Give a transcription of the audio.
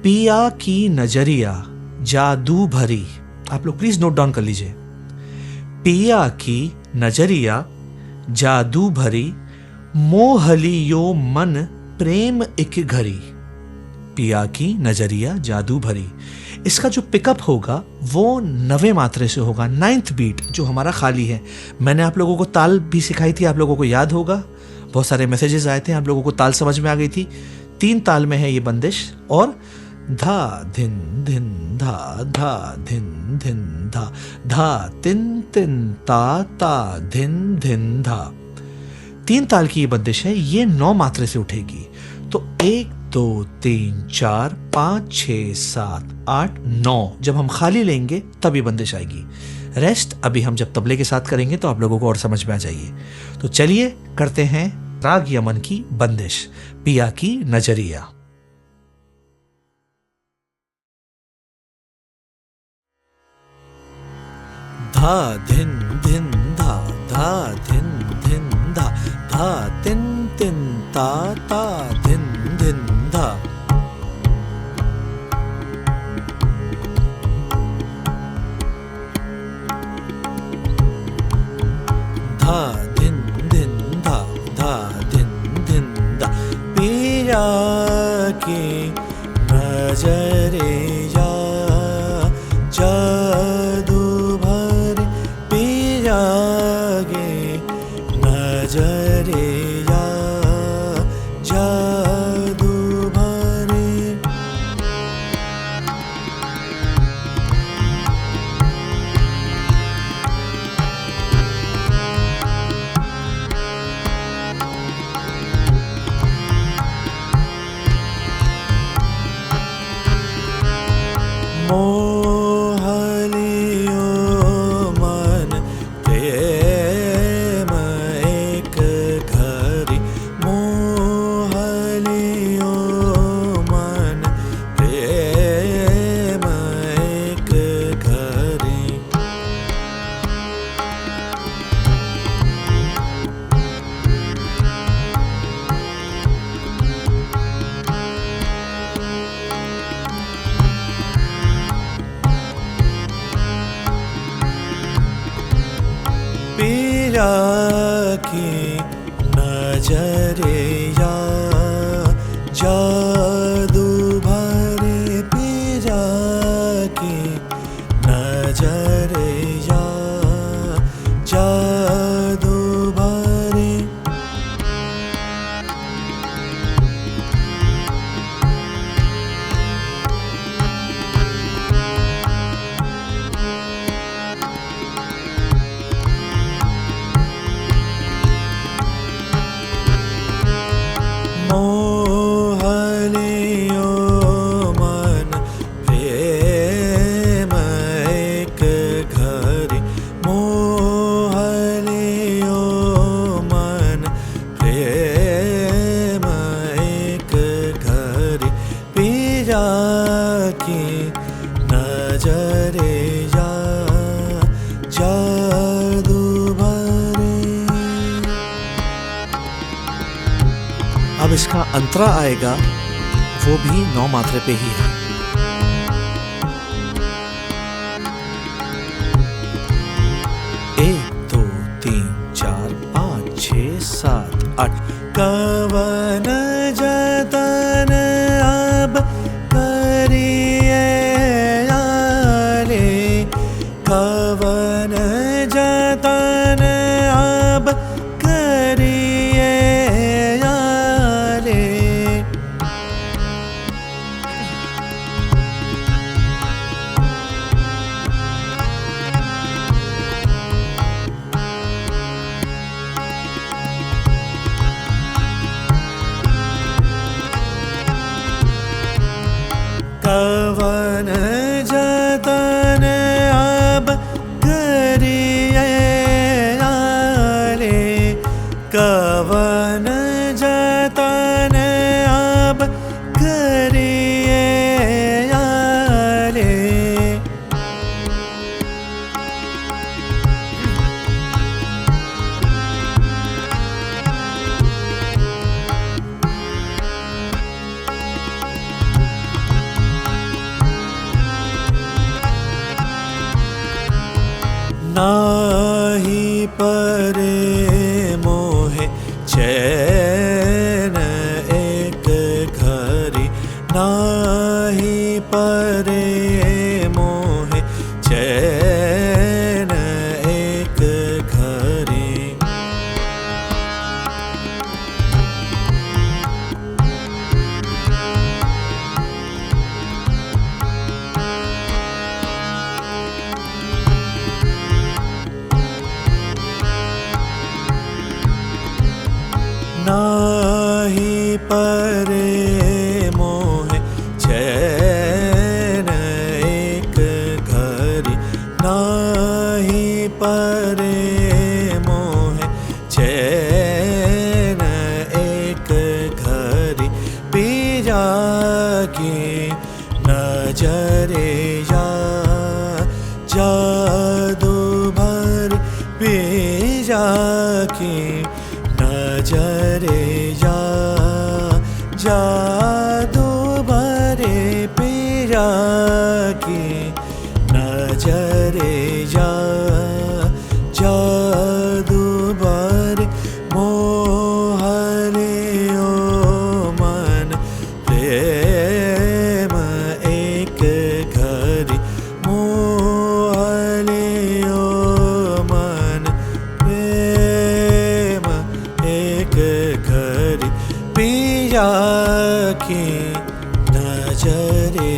पिया की नजरिया जादू भरी, आप लोग प्लीज नोट डाउन कर लीजिए। पिया की नजरिया जादू भरी, मोहलियो मन प्रेम एक घड़ी। पिया की नजरिया जादू भरी, इसका जो पिकअप होगा वो 9वें मात्रे से होगा, 9th बीट जो हमारा खाली है। मैंने आप लोगों को ताल भी सिखाई थी, आप लोगों को याद होगा, बहुत सारे मैसेजेस आए थे, आप लोगों को ताल समझ में आ गई थी। 3 ताल में है ये बंदिश, और धा धिन धिन धा धा धिन धिन धा धा तिन तिन ता ता धिन धिन धा। 3 ताल की ये बंदिश है, ये 9 मात्रे से उठेगी। तो 1 2 3 4 5 6 7 8 9 जब हम खाली लेंगे तब ये बंदिश आएगी। रेस्ट अभी हम जब तबले के साथ करेंगे तो आप लोगों को और समझ में आ जाइए। तो चलिए करते हैं राग यमन की बंदिश, पिया की नजरिया। धा धिन धिन धा धा धिन धिन धा धा तिन तिन ता ता धिन धिन धा। धा धिन धिन धा धा धिन धिन धा। पिया की नजरिया जादू भरी, पिया की नजरिया जादू भरी। मोहलियो मन प्रेम एक घड़ी, मोहलियो मन प्रेम एक घड़ी। पिया की नजरिया जादू भरी, पिया की नजरिया जादू भरी। मोहलियो मन प्रेम एक घड़ी, मोहलियो मन प्रेम एक घड़ी। पिया की नजरिया जादू भरी। अब इसका अंतरा आएगा, वो भी 9 मात्रे पे ही है। 1 2 3 4 5 6 7 8। कवन जतन अब करिए यारे, कवन जतन अब करिए यारे। कवन जतन अब करिए यारे, कवन जतन अब करिए यारे। परे मोहे चैन एक घड़ी नाही परे मोहे चैन एक घड़ी नाही परे मोहे चैन एक घड़ी नाही परे मोहे चैन एक घड़ी पीरा की नजरे जादू भर पीरा की नजरे जादू भरे पीरा की नजरे जादू भरे मोहले ओ मन प्रेम एक घड़ी मोहले ओ मन प्रेम एक घड़ी पीरा की नजरे